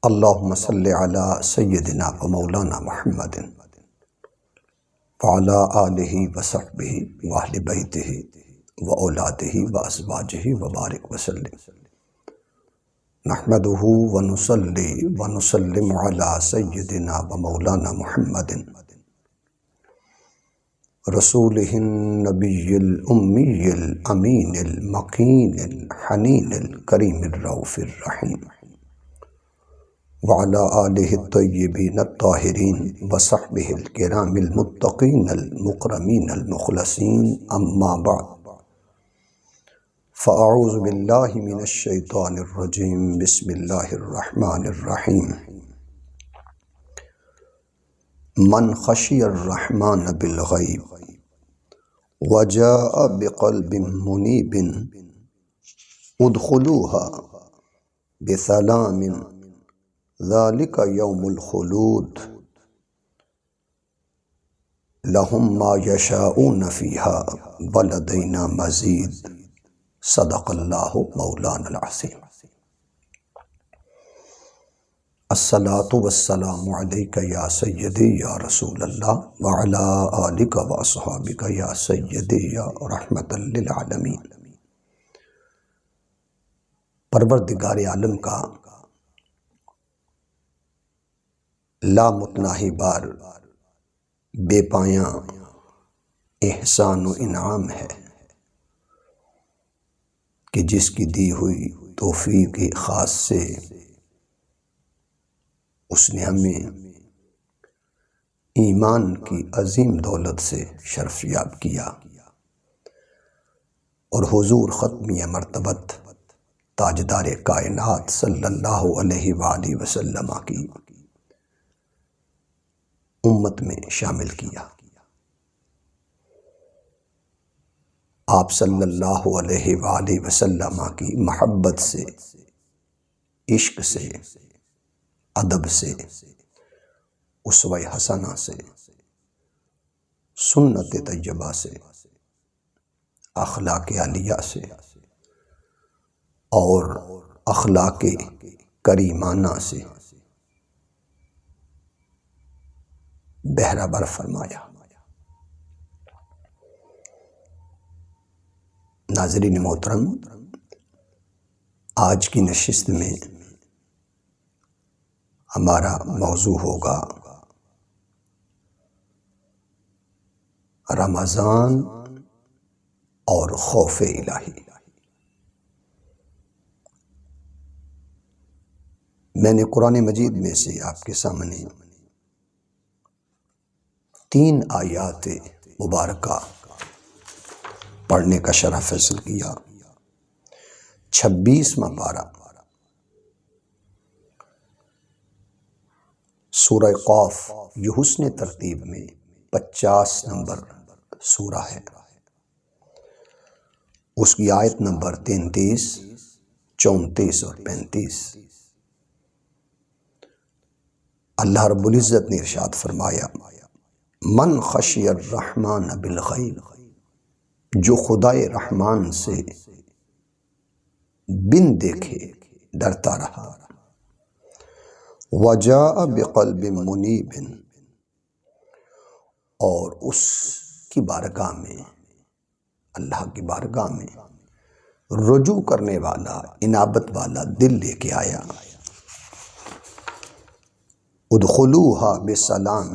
اللہم صلی علی سیدنا و مولانا محمد وعلی آلہ و صحبہ و اہل بیتہ و اولادہ و ازواجہ و بارک وسلم نحمدہ و نصلی و نسلم علی سیدنا و مولانا محمد رسولہ النبی الامی الامین المکین الحنین الکریم الرؤوف الرحیم وعلى آلہ الطیبین الطاہرین وصحبہ الکرام المتقین المکرمین المخلصین اما بعد فاعوذ باللہ من الشیطان الرجیم بسم اللہ الرحمن الرحیم من خشی الرحمن بالغیب وجاء بقلب منیب ادخلوها بسلام ذالک یوم الخلود لہم ما یشاؤون فیہا ولدینا مزید صدق اللہ مولانا العظیم۔ الصلاة والسلام علیک یا سیدی یا رسول اللہ وعلا آلک و اصحابک یا سیدی یا رحمت للعالمین۔ پروردگار عالم کا لامتناہی بار بے پایاں احسان و انعام ہے کہ جس کی دی ہوئی توفیق خاص سے اس نے ہمیں ایمان کی عظیم دولت سے شرف یاب کیا اور حضور ختمی مرتبت تاجدار کائنات صلی اللہ علیہ وآلہ وسلم کی امت میں شامل کیا۔ آپ صلی اللہ علیہ وآلہ وسلم کی محبت سے، عشق سے، ادب سے، اسوہ حسنہ سے، سنت طیبہ سے، اخلاق عالیہ سے اور اخلاق کریمانہ سے بہرہ بر فرمایا۔ ناظرین محترم، آج کی نشست میں ہمارا موضوع ہوگا رمضان اور خوف الہی۔ میں نے قرآن مجید میں سے آپ کے سامنے 3 آیات مبارکہ پڑھنے کا شرف حاصل کیا۔ 26واں پارہ سورہ قاف، یہ حسن ترتیب میں 50 نمبر سورہ ہے۔ اس کی آیت نمبر 33، 34 اور 35۔ اللہ رب العزت نے ارشاد فرمایا، من خشی الرحمن بالغیب، جو خدائے رحمان سے بن دیکھے ڈرتا رہا، وجاء بقلب منیب، اور اس کی بارگاہ میں، اللہ کی بارگاہ میں رجوع کرنے والا، انابت والا دل لے کے آیا۔ ادخلوہا بسلام،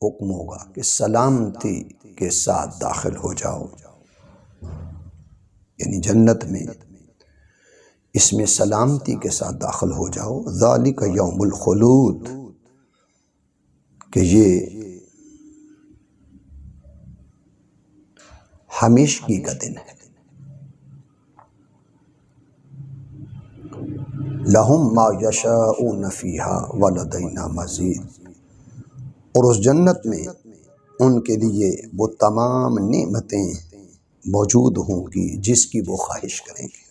حکم ہوگا کہ سلامتی کے ساتھ داخل ہو جاؤ، یعنی جنت میں اس میں سلامتی کے ساتھ داخل ہو جاؤ۔ ذالک یوم الخلود، کہ یہ ہمیشگی کا دن ہے۔ لہم ما یشاؤون فیہا ولدینا مزید، اور اس جنت میں ان کے لیے وہ تمام نعمتیں موجود ہوں گی جس کی وہ خواہش کریں گے۔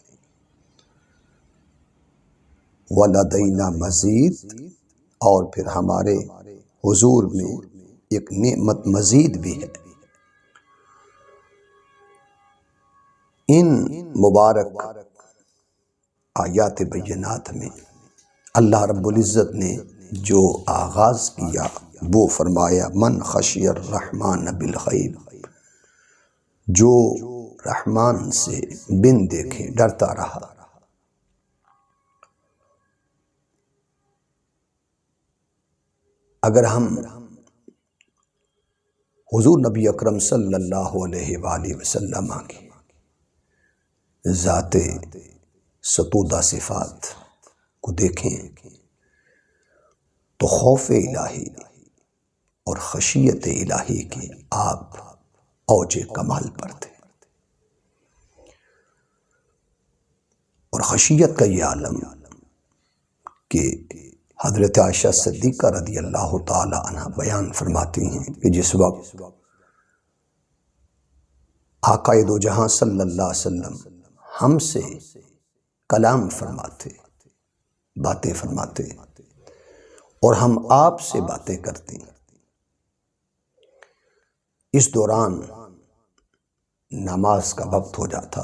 ولدینا مزید، اور پھر ہمارے حضور میں ایک نعمت مزید بھی ہے۔ ان مبارک آیات بینات میں اللہ رب العزت نے جو آغاز کیا وہ فرمایا من خشی الرحمن بالغیب، جو رحمان سے بن دیکھے ڈرتا رہا۔ اگر ہم حضور نبی اکرم صلی اللہ علیہ وآلہ وسلم کی ذات ستودہ صفات کو دیکھیں تو خوف الہی اور خشیت الہی کی آپ اوج کمال پر تھے، اور خشیت کا یہ عالم کہ حضرت عائشہ صدیقہ رضی اللہ تعالی عنہ بیان فرماتی ہیں کہ جس وقت آقا دو جہاں صلی اللہ علیہ وسلم ہم سے کلام فرماتے، باتیں فرماتے، اور ہم آپ سے باتیں کرتے، اس دوران نماز کا وقت ہو جاتا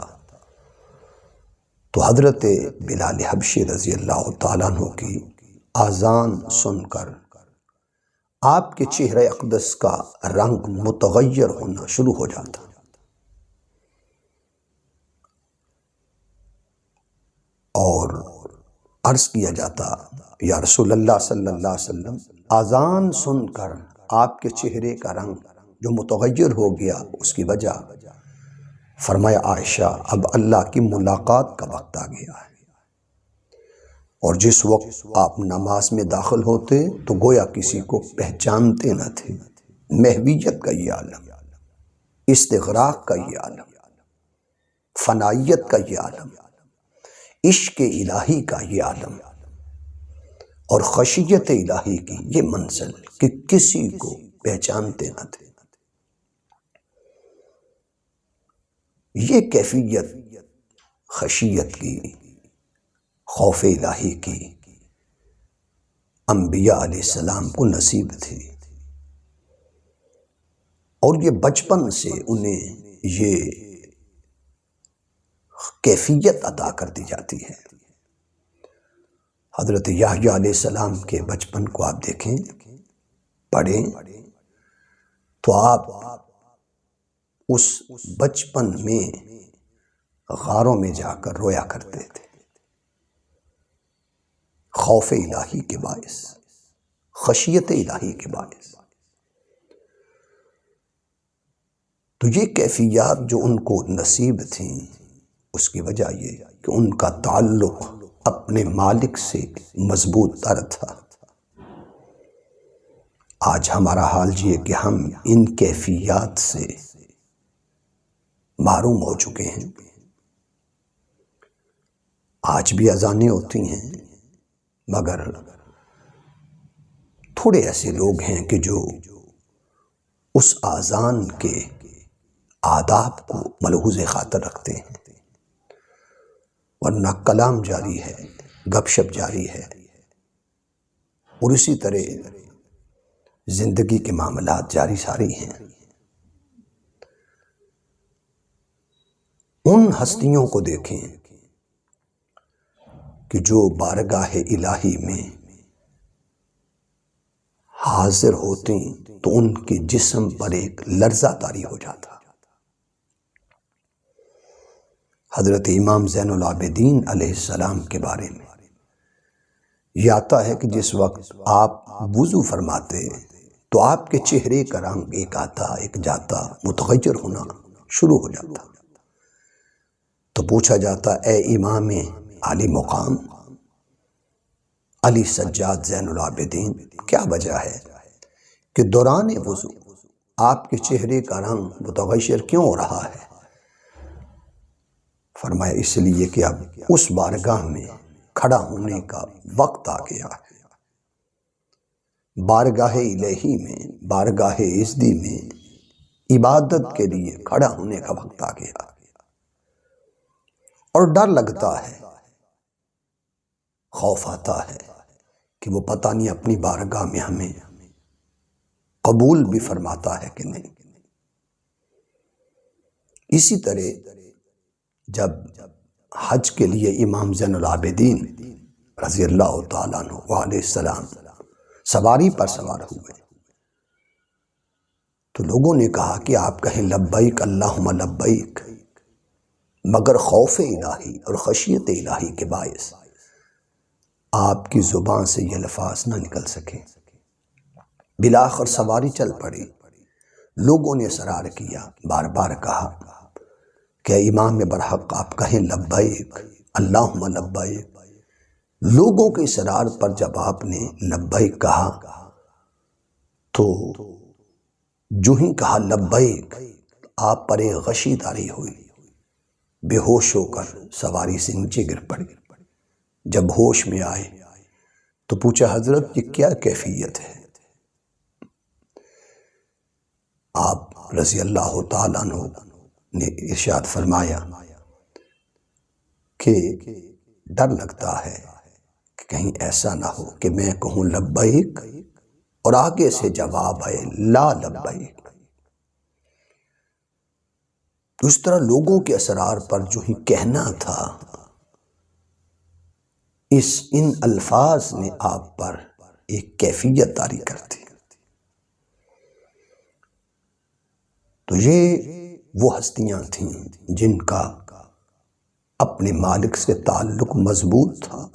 تو حضرت بلال حبشی رضی اللہ تعالیٰ عنہ کی آذان سن کر آپ کے چہرہ اقدس کا رنگ متغیر ہونا شروع ہو جاتا، اور عرض کیا جاتا یا رسول اللہ صلی اللہ علیہ وسلم، آذان سن کر آپ کے چہرے کا رنگ جو متغیر ہو گیا اس کی وجہ؟ فرمایا عائشہ اب اللہ کی ملاقات کا وقت آ گیا ہے، اور جس وقت آپ نماز میں داخل ہوتے تو گویا کسی کو پہچانتے نہ تھے۔ محویت کا یہ عالم، استغراق کا یہ عالم، فنائیت کا یہ عالم، عشق الہی کا یہ عالم، اور خشیت الہی کی یہ منزل کہ کسی کو پہچانتے نہ تھے۔ یہ کیفیت خشیت کی، خوف الہی کی انبیاء علیہ السلام کو نصیب تھی، اور یہ بچپن سے انہیں یہ کیفیت عطا کر دی جاتی ہے۔ حضرت یحییٰ علیہ السلام کے بچپن کو آپ دیکھیں، پڑھیں تو آپ اس بچپن میں غاروں میں جا کر رویا کرتے تھے، خوف الہی کے باعث، خشیت الہی کے باعث۔ تو یہ کیفیات جو ان کو نصیب تھیں، اس کی وجہ یہ کہ ان کا تعلق اپنے مالک سے مضبوط تر تھا۔ آج ہمارا حال یہ کہ ہم ان کیفیات سے محروم ہو چکے ہیں۔ آج بھی اذانیں ہوتی ہیں، مگر تھوڑے ایسے لوگ ہیں کہ جو اس اذان کے آداب کو ملحوظ خاطر رکھتے ہیں، ورنہ کلام جاری ہے، گپ شپ جاری ہے، اور اسی طرح زندگی کے معاملات جاری ساری ہیں۔ ان ہستیوں کو دیکھیں کہ جو بارگاہ الہی میں حاضر ہوتے تو ان کے جسم پر ایک لرزہ طاری ہو جاتا۔ حضرت امام زین العابدین علیہ السلام کے بارے میں یہ آتا ہے کہ جس وقت آپ وضو فرماتے تو آپ کے چہرے کا رنگ ایک آتا ایک جاتا، متغیر ہونا شروع ہو جاتا۔ تو پوچھا جاتا اے امام علی مقام علی سجاد زین العابدین، کیا وجہ ہے کہ دوران وضو آپ کے چہرے کا رنگ متغیر کیوں ہو رہا ہے؟ فرمایا اس لیے کہ اب اس بارگاہ میں کھڑا ہونے کا وقت آ گیا ہے، بارگاہ الہی میں، بارگاہ عزدی میں عبادت کے لیے کھڑا ہونے کا وقت آ گیا، اور ڈر لگتا ہے، خوف آتا ہے کہ وہ پتہ نہیں اپنی بارگاہ میں ہمیں قبول بھی فرماتا ہے کہ نہیں۔ اسی طرح جب حج کے لیے امام زین العابدین رضی اللہ تعالیٰ عنہ علیہ السلام سواری پر سوار ہوئے تو لوگوں نے کہا کہ آپ کہیں لبیک اللہم لبیک، مگر خوف الہی اور خشیت الہی کے باعث آپ کی زبان سے یہ الفاظ نہ نکل سکے۔ بالآخر سواری چل پڑی، لوگوں نے اصرار کیا، بار بار کہا کہ امام برحق آپ کہیں لبیک اللہم لبیک۔ لوگوں کے اصرار پر جب آپ نے لبیک کہا تو جو ہی کہا لبیک، آپ پر ایک غشی طاری ہوئی، بے ہوش ہو کر سواری سے نیچے گر پڑی۔ جب ہوش میں آئے تو پوچھا حضرت یہ کیا کیفیت ہے؟ آپ رضی اللہ تعالیٰ عنہ نے ارشاد فرمایا کہ ڈر لگتا ہے کہ کہیں ایسا نہ ہو کہ میں کہوں لبیک اور آگے سے جواب آئے لا لبیک۔ تو اس طرح لوگوں کے اثرار پر جو ہی کہنا تھا، ان الفاظ نے آپ پر ایک کیفیت طاری کر دی۔ تو یہ وہ ہستیاں تھیں جن کا اپنے مالک سے تعلق مضبوط تھا۔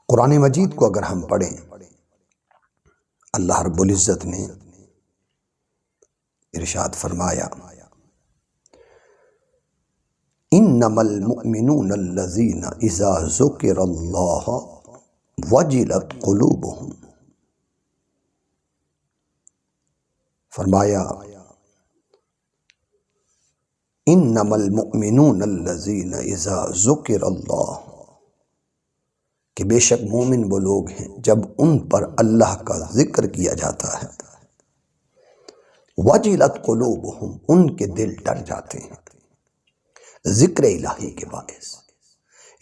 قرآن مجید کو اگر ہم پڑھیں، اللہ رب العزت نے ارشاد فرمایا انما المؤمنون الذین اذا ذکر اللہ وجلت قلوبہم، فرمایا انما المؤمنون الذین اذا ذکر اللہ، کہ بے شک مومن وہ لوگ ہیں جب ان پر اللہ کا ذکر کیا جاتا ہے، وجلت قلوبہم، ان کے دل ڈر جاتے ہیں، ذکر الہی کے باعث،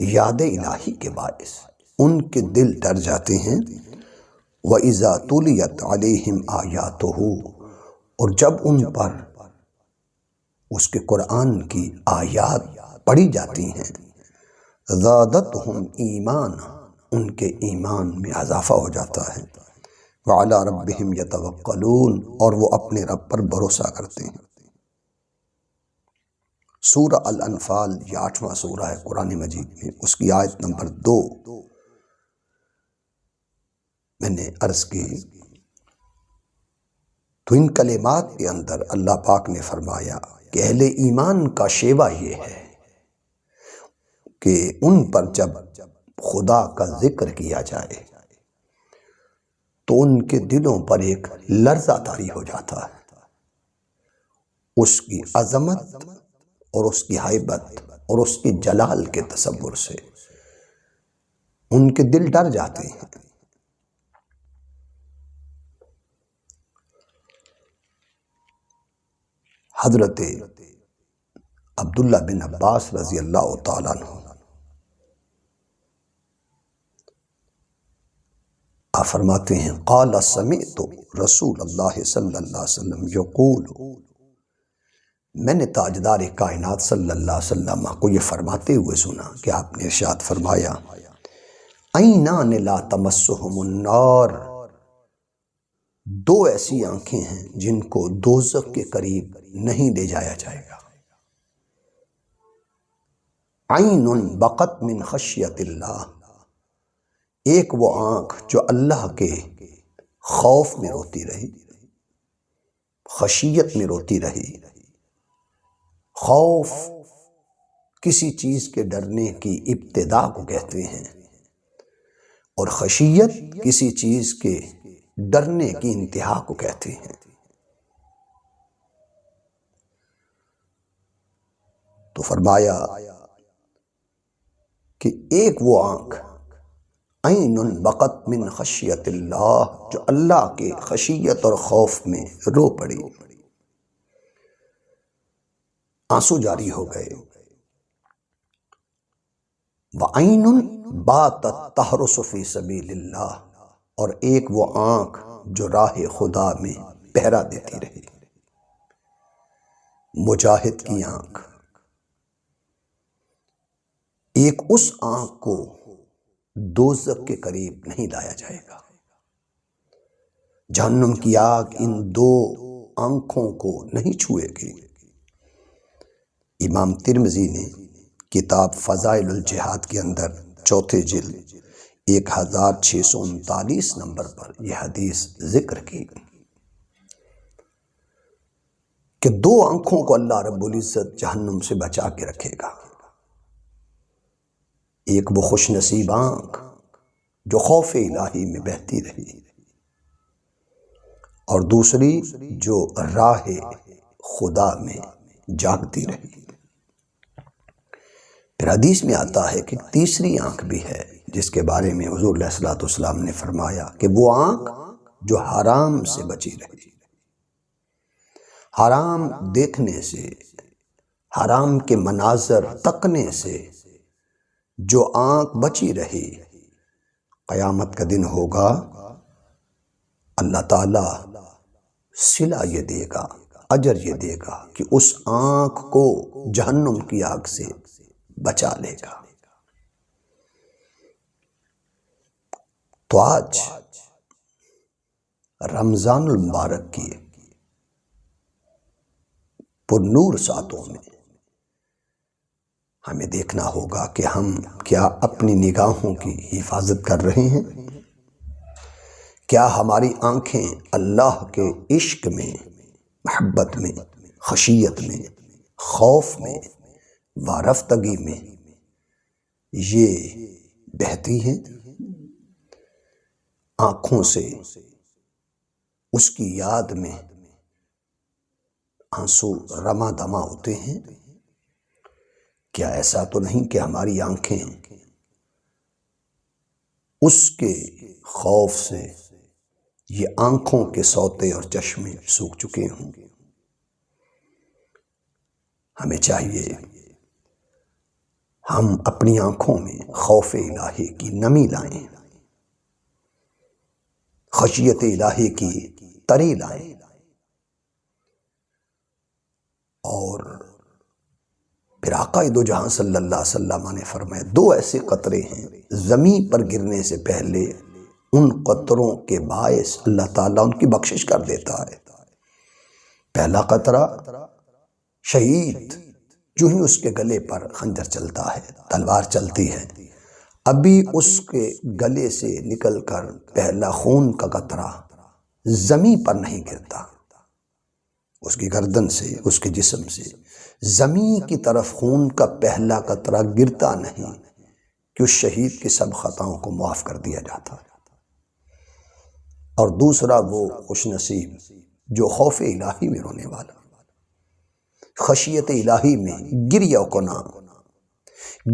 یاد الہی کے باعث ان کے دل ڈر جاتے ہیں۔ وَإِذَا تُلِيَتْ عَلَيْهِمْ آيَاتُهُ، اور جب ان پر اس کے قرآن کی آیات پڑھی جاتی ہیں، زَادَتْهُمْ ایمانا، ان کے ایمان میں اضافہ ہو جاتا ہے، وَعَلَىٰ رَبِّهِمْ يَتَوَكَّلُونَ، اور وہ اپنے رب پر بھروسہ کرتے ہیں۔ سورہ الانفال، یہ 8واں سورہ ہے قرآن مجید میں، اس کی آیت نمبر 2 میں نے عرض کی۔ تو ان کلمات کے اندر اللہ پاک نے فرمایا کہ اہل ایمان کا شیوہ یہ ہے کہ ان پر جب خدا کا ذکر کیا جائے تو ان کے دلوں پر ایک لرزہ طاری ہو جاتا ہے، اس کی عظمت اور اس کی ہیبت اور اس کی جلال کے تصور سے ان کے دل ڈر جاتے ہیں۔ حضرت عبداللہ بن عباس رضی اللہ تعالیٰ عنہ آپ فرماتے ہیں قال سمعت رسول اللہ صلی اللہ علیہ وسلم یقول، میں نے تاجدار کائنات صلی اللہ علیہ وسلم کو یہ فرماتے ہوئے سنا کہ آپ نے ارشاد فرمایا عینان لا تمسہم النار، دو ایسی آنکھیں ہیں جن کو دوزخ کے قریب نہیں لے جایا جائے گا۔ عین بقت من خشیت اللہ، ایک وہ آنکھ جو اللہ کے خوف میں روتی رہی، خشیت میں روتی رہی۔ خوف کسی چیز کے ڈرنے کی ابتدا کو کہتے ہیں، اور خشیت کسی چیز کے ڈرنے کی انتہا کو کہتے ہیں۔ تو فرمایا کہ ایک وہ آنکھ عین بقت من خشیت اللہ، جو اللہ کے خشیت اور خوف میں رو پڑی، آنسو جاری ہو گئے۔ وَعَيْنٌ بَاتَتْ تَحْرُسُ فِي سَبِيلِ اللَّهِ، اور ایک وہ آنکھ جو راہ خدا میں پہرا دیتی رہی، مجاہد کی آنکھ۔ ایک اس آنکھ کو دوزخ کے قریب نہیں لایا جائے گا۔ جہنم کی آگ ان دو آنکھوں کو نہیں چھوئے گی۔ امام ترمذی نے کتاب فضائل الجہاد کے اندر چوتھے جلد 1639 نمبر پر یہ حدیث ذکر کی کہ دو آنکھوں کو اللہ رب العزت جہنم سے بچا کے رکھے گا۔ ایک وہ خوش نصیب آنکھ جو خوف الہی میں بہتی رہی، اور دوسری جو راہ خدا میں جاگتی رہی۔ پھر حدیث میں آتا ہے کہ تیسری آنکھ بھی ہے جس کے بارے میں حضور علیہ الصلوۃ والسلام نے فرمایا کہ وہ آنکھ جو حرام سے بچی رہی، حرام دیکھنے سے، حرام کے مناظر تکنے سے جو آنکھ بچی رہی، قیامت کا دن ہوگا اللہ تعالیٰ صلہ یہ دے گا، اجر یہ دے گا کہ اس آنکھ کو جہنم کی آگ سے بچا لے گا۔ تو آج رمضان المبارک کی پر نور ساتوں میں ہمیں دیکھنا ہوگا کہ ہم کیا اپنی نگاہوں کی حفاظت کر رہے ہیں؟ کیا ہماری آنکھیں اللہ کے عشق میں، محبت میں، خشیت میں، خوف میں، وارفتگی میں یہ بہتی ہیں؟ آنکھوں سے اس کی یاد میں آنسو رما دما ہوتے ہیں؟ کیا ایسا تو نہیں کہ ہماری آنکھیں اس کے خوف سے یہ آنکھوں کے سوتے اور چشمے سوکھ چکے ہوں؟ ہمیں چاہیے ہم اپنی آنکھوں میں خوف الہی کی نمی لائیں، خشیت الہی کی تری لائیں، اور پھر آقا دو جہاں صلی اللہ علیہ وسلم نے فرمایا دو ایسے قطرے ہیں زمین پر گرنے سے پہلے ان قطروں کے باعث اللہ تعالیٰ ان کی بخشش کر دیتا ہے۔ پہلا قطرہ شہید، جو ہی اس کے گلے پر خنجر چلتا ہے، تلوار چلتی ہے، ابھی اس کے گلے سے نکل کر پہلا خون کا قطرہ زمین پر نہیں گرتا، اس کی گردن سے، اس کے جسم سے زمین کی طرف خون کا پہلا قطرہ گرتا نہیں کہ اس شہید کی سب خطاؤں کو معاف کر دیا جاتا ہے۔ اور دوسرا وہ خوش نصیب جو خوف الہی میں رونے والا، خشیت الہی میں گریہ کناں،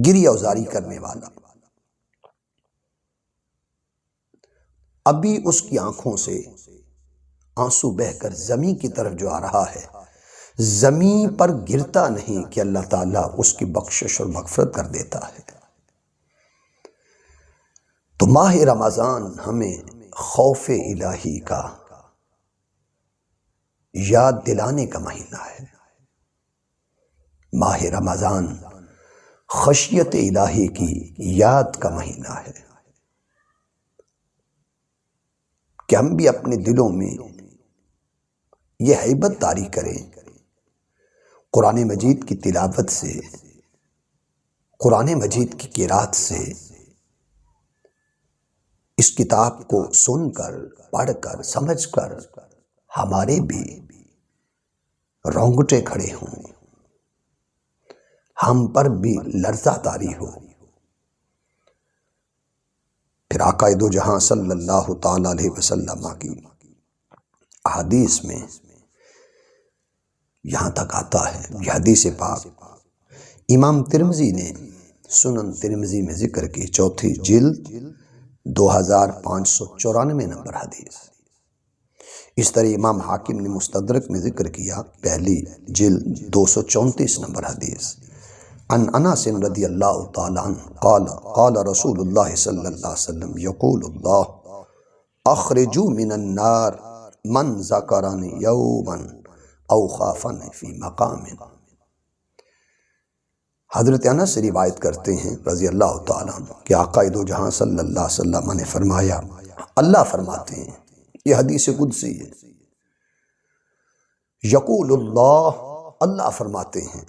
گریہ زاری کرنے والا، ابھی اس کی آنکھوں سے آنسو بہ کر زمین کی طرف جو آ رہا ہے، زمین پر گرتا نہیں کہ اللہ تعالیٰ اس کی بخشش اور مغفرت کر دیتا ہے۔ تو ماہ رمضان ہمیں خوف الہی کا یاد دلانے کا مہینہ ہے۔ ماہ رمضان خشیت الہی کی یاد کا مہینہ ہے کہ ہم بھی اپنے دلوں میں یہ ہیبت طاری کریں، قرآن مجید کی تلاوت سے، قرآن مجید کی قرات سے، اس کتاب کو سن کر، پڑھ کر، سمجھ کر ہمارے بھی رونگٹے کھڑے ہوں، ہم پر بھی لرزہ طاری ہو۔ پھر آقا دو جہاں صلی اللہ تعالی علیہ وسلم کی حدیث میں یہاں تک آتا ہے، یہ حدیث پاک امام ترمذی نے سنن ترمذی میں ذکر کی، چوتھی جلد 2594 نمبر حدیث۔ اس طرح امام حاکم نے مستدرک میں ذکر کیا، پہلی جلد 234 نمبر حدیث۔ عن انس رضی اللہ تعالی عنہ قال قال رسول اللہ صلی اللہ علیہ وسلم یقول اللہ اخرجوا من النار من ذکرنی یوما او خافنی فی مقام۔ حضرت انس سے روایت کرتے ہیں رضی اللہ تعالیٰ عنہ کہ آقا دو جہاں صلی اللہ علیہ وسلم نے فرمایا، اللہ فرماتے ہیں، یہ حدیث قدسی ہے، یقول اللہ فرماتے ہیں،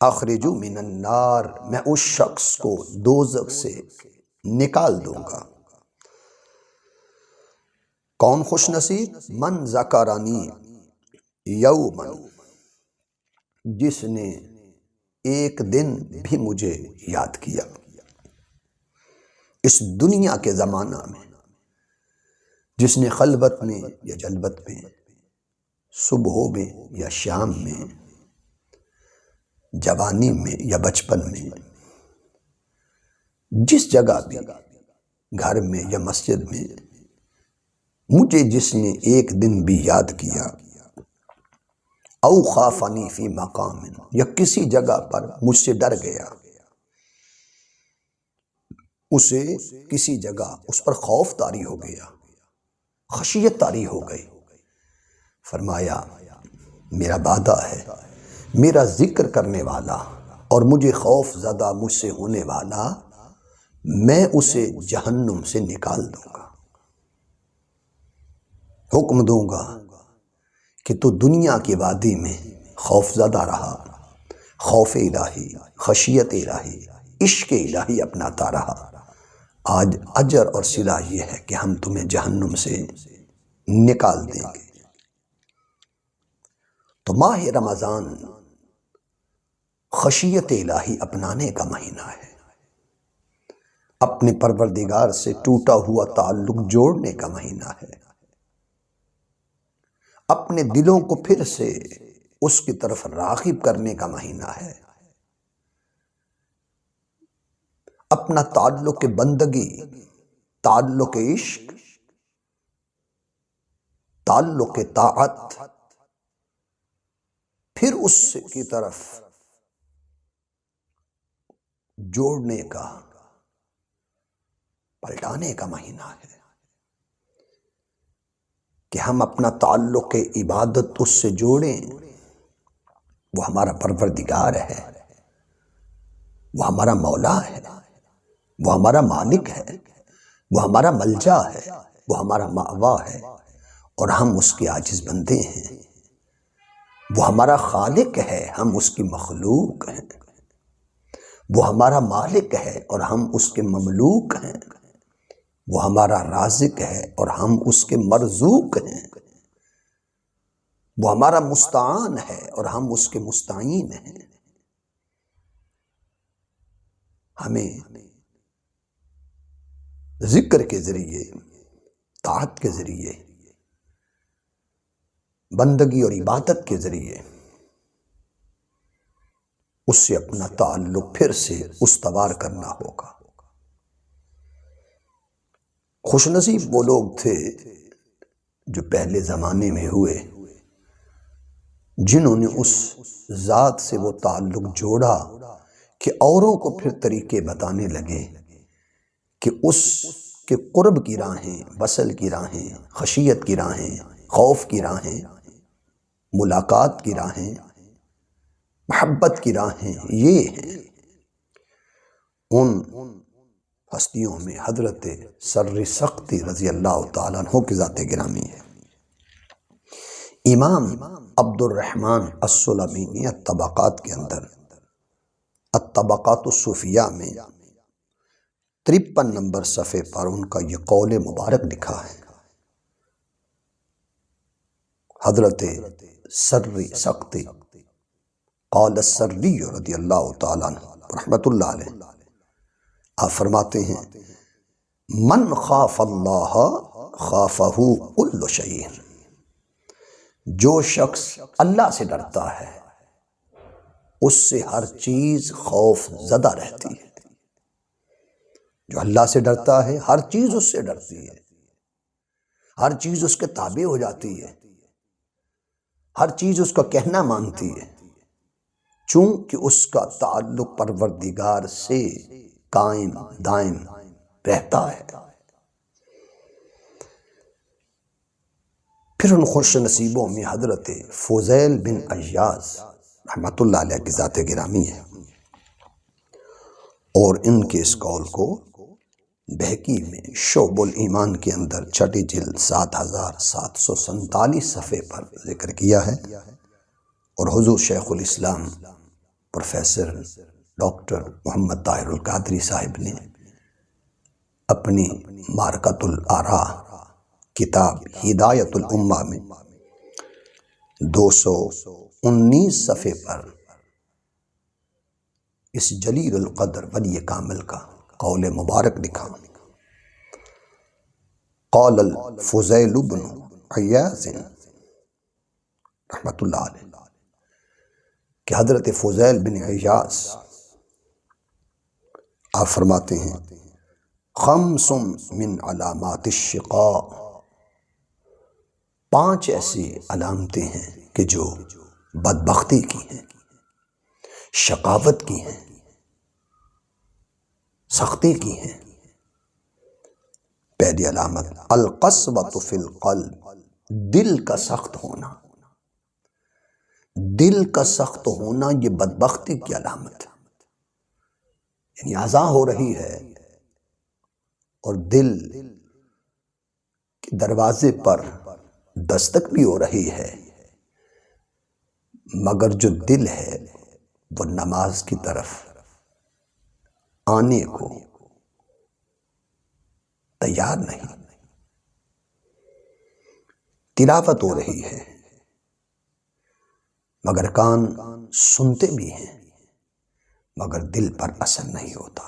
اخرجو من النار، میں اس شخص کو دوزخ سے نکال دوں گا۔ کون خوش نصیب؟ من ذکرانی یومن، جس نے ایک دن بھی مجھے یاد کیا۔ اس دنیا کے زمانہ میں جس نے خلوت میں یا جلوت میں، صبح میں یا شام میں، جوانی میں یا بچپن میں، جس جگہ بھی، گھر میں یا مسجد میں، مجھے جس نے ایک دن بھی یاد کیا، او خافنی فی مقام، یا کسی جگہ پر مجھ سے ڈر گیا، اسے کسی جگہ اس پر خوف طاری ہو گیا، خشیت طاری ہو گئی، فرمایا میرا وعدہ ہے، میرا ذکر کرنے والا اور مجھے خوف زدہ مجھ سے ہونے والا، میں اسے جہنم سے نکال دوں گا، حکم دوں گا کہ تو دنیا کی وادی میں خوف زدہ رہا، خوف الہی، خشیت الہی، عشق الہی اپناتا رہا، آج اجر اور صلہ یہ ہے کہ ہم تمہیں جہنم سے نکال دیں گے۔ تو ماہ رمضان خشیت الہی اپنانے کا مہینہ ہے، اپنے پروردگار سے ٹوٹا ہوا تعلق جوڑنے کا مہینہ ہے، اپنے دلوں کو پھر سے اس کی طرف راغب کرنے کا مہینہ ہے، اپنا تعلق بندگی، تعلق عشق، تعلق طاعت پھر اس کی طرف جوڑنے کا، پلٹانے کا مہینہ ہے کہ ہم اپنا تعلق عبادت اس سے جوڑیں، وہ ہمارا پروردگار ہے، وہ ہمارا مولا ہے، وہ ہمارا مالک ہے، وہ ہمارا ملجا ہے، وہ ہمارا مأوا ہے، اور ہم اس کے عاجز بندے ہیں، وہ ہمارا خالق ہے، ہم اس کی مخلوق ہیں، وہ ہمارا مالک ہے اور ہم اس کے مملوک ہیں، وہ ہمارا رازق ہے اور ہم اس کے مرزوق ہیں، وہ ہمارا مستعان ہے اور ہم اس کے مستعین ہیں۔ ہمیں ذکر کے ذریعے، طاعت کے ذریعے، بندگی اور عبادت کے ذریعے اس سے اپنا تعلق پھر سے استوار کرنا ہوگا۔ خوش نصیب وہ لوگ تھے جو پہلے زمانے میں ہوئے، جنہوں نے اس ذات سے وہ تعلق جوڑا کہ اوروں کو پھر طریقے بتانے لگے کہ اس کے قرب کی راہیں، وصل کی راہیں، خشیت کی راہیں، خوف کی راہیں، ملاقات کی راہیں، محبت کی راہیں یہ ہیں۔ ان ہستیوں میں حضرت سر سختی رضی اللہ تعالیٰ عنہ کی ذات گرامی ہے۔ امام عبد الرحمن السلمی نے الطبقات کے اندر، الطبقات الصوفیہ میں 53 نمبر صفحے پر ان کا یہ قول مبارک لکھا ہے۔ حضرت سر سختی قال السری رضی اللہ تعالیٰ عنہ رحمت اللہ علیہ، آپ فرماتے ہیں من خاف اللہ خافہ کل شیء، جو شخص اللہ سے ڈرتا ہے اس سے ہر چیز خوف زدہ رہتی ہے۔ جو اللہ سے ڈرتا ہے ہر چیز اس سے ڈرتی ہے، ہر چیز اس کے تابع ہو جاتی ہے، ہر چیز اس کا کہنا مانتی ہے، چونکہ اس کا تعلق پروردگار سے قائم دائم رہتا ہے۔ پھر ان خوش نصیبوں میں حضرت فضیل بن عیاض رحمت اللہ علیہ کی ذات گرامی ہے، اور ان کے اس قول کو بہقی میں شعب الایمان کے اندر چھٹی جلد 7747 صفحے پر ذکر کیا ہے، اور حضور شیخ الاسلام پروفیسر ڈاکٹر محمد طاہر القادری صاحب نے اپنی معرکۃ الآراء کتاب ہدایت الامہ میں 219 صفحے پر اس جلیل القدر ولی کامل کا قول مبارک لکھا۔ قال الفضیل بن عیاض رحمت اللہ علیہ کہ حضرت فضیل بن عیاض آپ فرماتے ہیں خمس من علامات الشقاء، 5 ایسی علامتیں ہیں کہ جو بدبختی کی ہیں، شقاوت کی ہیں، سختی کی ہیں۔ پہلی علامت القسوۃ فی القلب، دل کا سخت ہونا، دل کا سخت ہونا یہ بدبختی کی علامت ہے، یعنی اذا ہو رہی ہے اور دل کے دروازے پر دستک بھی ہو رہی ہے، مگر جو دل ہے وہ نماز کی طرف آنے کو تیار نہیں، تلاوت ہو رہی ہے مگر کان سنتے بھی ہیں مگر دل پر اثر نہیں ہوتا۔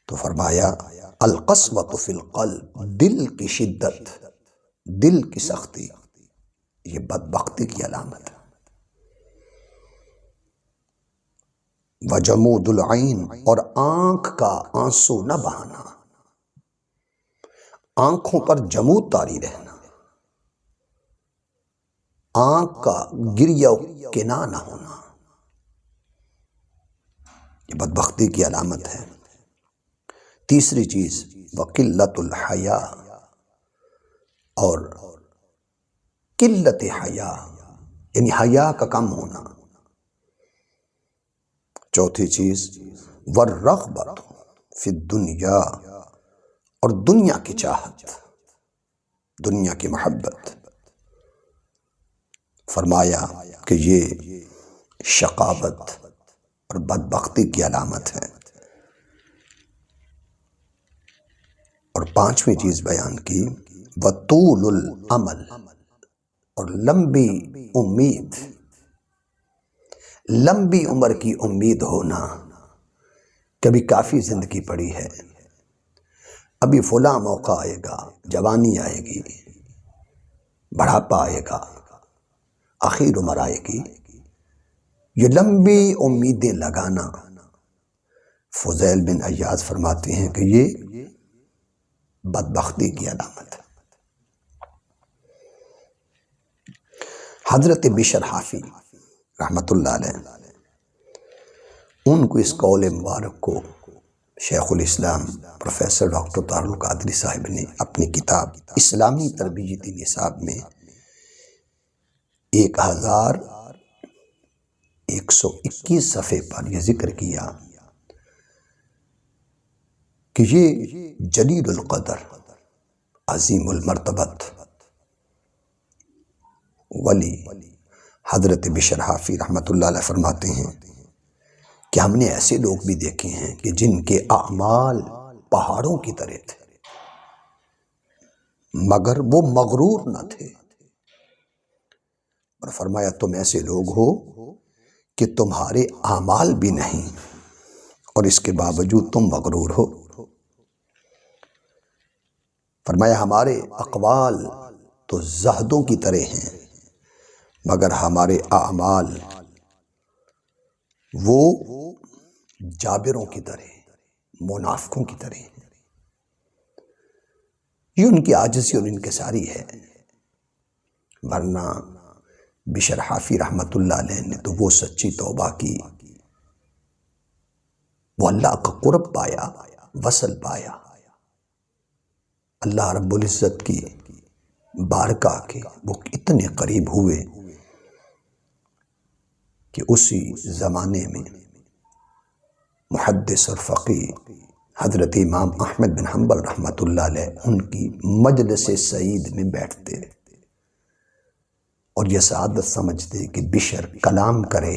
تو فرمایا القسوۃ فی القلب، دل کی شدت، دل کی سختی یہ بدبختی کی علامت ہے۔ وجمود العین، اور آنکھ کا آنسو نہ بہانا، آنکھوں پر جمود طاری رہنا، آنکھ کا گریہ و کنا نہ ہونا، یہ بدبختی کی علامت ہے۔ تیسری چیز وقلت الحیا، اور قلت حیا یعنی حیا کا کم ہونا۔ چوتھی چیز والرغبت فی الدنیا، اور دنیا کی چاہت، دنیا کی محبت۔ فرمایا کہ یہ شقاوت اور بدبختی کی علامت ہے۔ اور 5ویں چیز بیان کی وطول الامل، اور لمبی امید، لمبی عمر کی امید ہونا، کبھی کافی زندگی پڑی ہے، ابھی فلاں موقع آئے گا، جوانی آئے گی، بڑھاپا آئے گا، آخر عمر آئے گی، یہ لمبی امیدیں لگانا۔ فضیل بن عیاض فرماتے ہیں کہ یہ بدبختی کی علامت ہے۔ حضرت بشر حافی رحمت اللہ علیہ، ان کو اس قول مبارک کو شیخ الاسلام پروفیسر ڈاکٹر طاہر القادری صاحب نے اپنی کتاب اسلامی تربیت نصاب میں 1121 صفحے پر یہ ذکر کیا کہ یہ جلیل القدر عظیم المرتبت ولی حضرت بشر حافی رحمت اللہ علیہ فرماتے ہیں کہ ہم نے ایسے لوگ بھی دیکھے ہیں کہ جن کے اعمال پہاڑوں کی طرح تھے مگر وہ مغرور نہ تھے، اور فرمایا تم ایسے لوگ ہو کہ تمہارے اعمال بھی نہیں اور اس کے باوجود تم مغرور ہو۔ فرمایا ہمارے اقوال تو زہدوں کی طرح ہیں مگر ہمارے اعمال وہ جابروں کی طرح، منافقوں کی طرح ہیں۔ یہ ان کی عاجزی اور انکساری ہے، ورنہ بشر حافی رحمت اللہ علیہ نے تو وہ سچی توبہ کی، وہ اللہ کا قرب پایا، وصل پایا، اللہ رب العزت کی بارگاہ کے وہ اتنے قریب ہوئے کہ اسی زمانے میں محدث اور فقیہ حضرت امام احمد بن حنبل رحمۃ اللہ علیہ ان کی مجلس سعید میں بیٹھتے اور یہ سعادت سمجھتے کہ بشر کلام کرے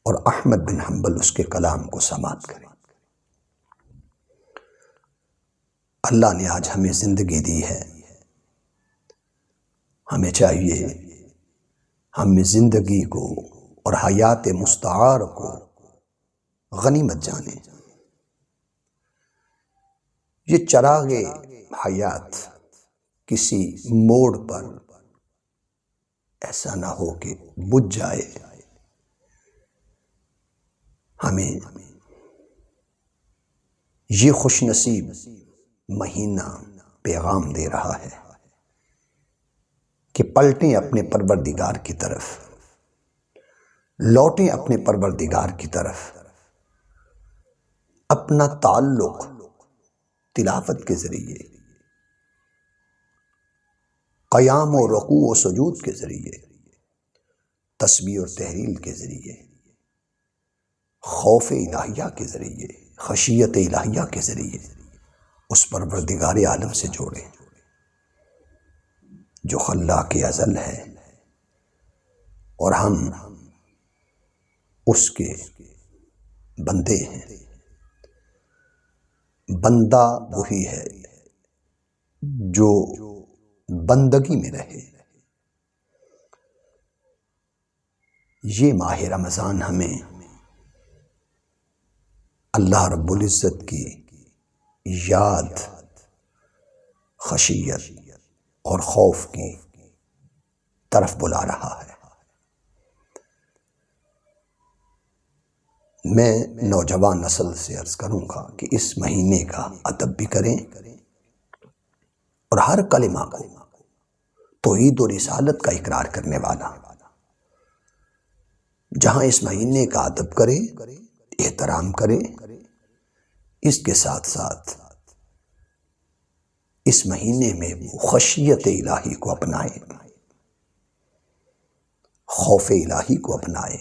اور احمد بن حنبل اس کے کلام کو سماعت کرے۔ اللہ نے آج ہمیں زندگی دی ہے، ہمیں چاہیے ہم زندگی کو اور حیات مستعار کو غنیمت جانیں۔ یہ چراغ حیات کسی موڑ پر ایسا نہ ہو کہ بجھ جائے۔ ہمیں یہ خوش نصیب مہینہ پیغام دے رہا ہے کہ پلٹیں اپنے پروردگار کی طرف، لوٹیں اپنے پروردگار کی طرف، اپنا تعلق تلاوت کے ذریعے، قیام و رکوع و سجود کے ذریعے، تسبیح اور تحلیل کے ذریعے، خوف الہیہ کے ذریعے، خشیت الہیہ کے ذریعے اس پروردگار عالم سے جوڑیں جو خلاق ازل ہے، اور ہم اس کے بندے ہیں۔ بندہ وہی ہے جو بندگی میں رہے۔ یہ ماہ رمضان ہمیں اللہ رب العزت کی یاد، خشیت اور خوف کی طرف بلا رہا ہے۔ میں نوجوان نسل سے عرض کروں گا کہ اس مہینے کا ادب بھی کریں اور ہر کلمہ کو توحید و رسالت کا اقرار کرنے والا جہاں اس مہینے کا ادب کرے، احترام کرے، اس کے ساتھ ساتھ اس مہینے میں وہ خشیت الہی کو اپنائے، خوف الہی کو اپنائے،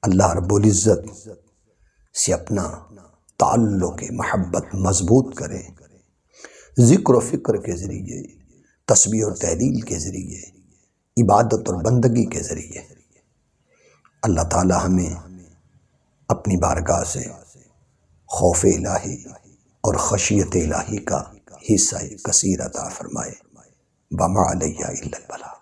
اللہ رب العزت سے اپنا تعلق محبت مضبوط کرے، ذکر و فکر کے ذریعے، تسبیح اور تحلیل کے ذریعے، عبادت اور بندگی کے ذریعے۔ اللہ تعالی ہمیں اپنی بارگاہ سے خوف الہی اور خشیت الہی کا حصہ کثیر عطا فرمائے۔ وما علیہ الا البلاغ۔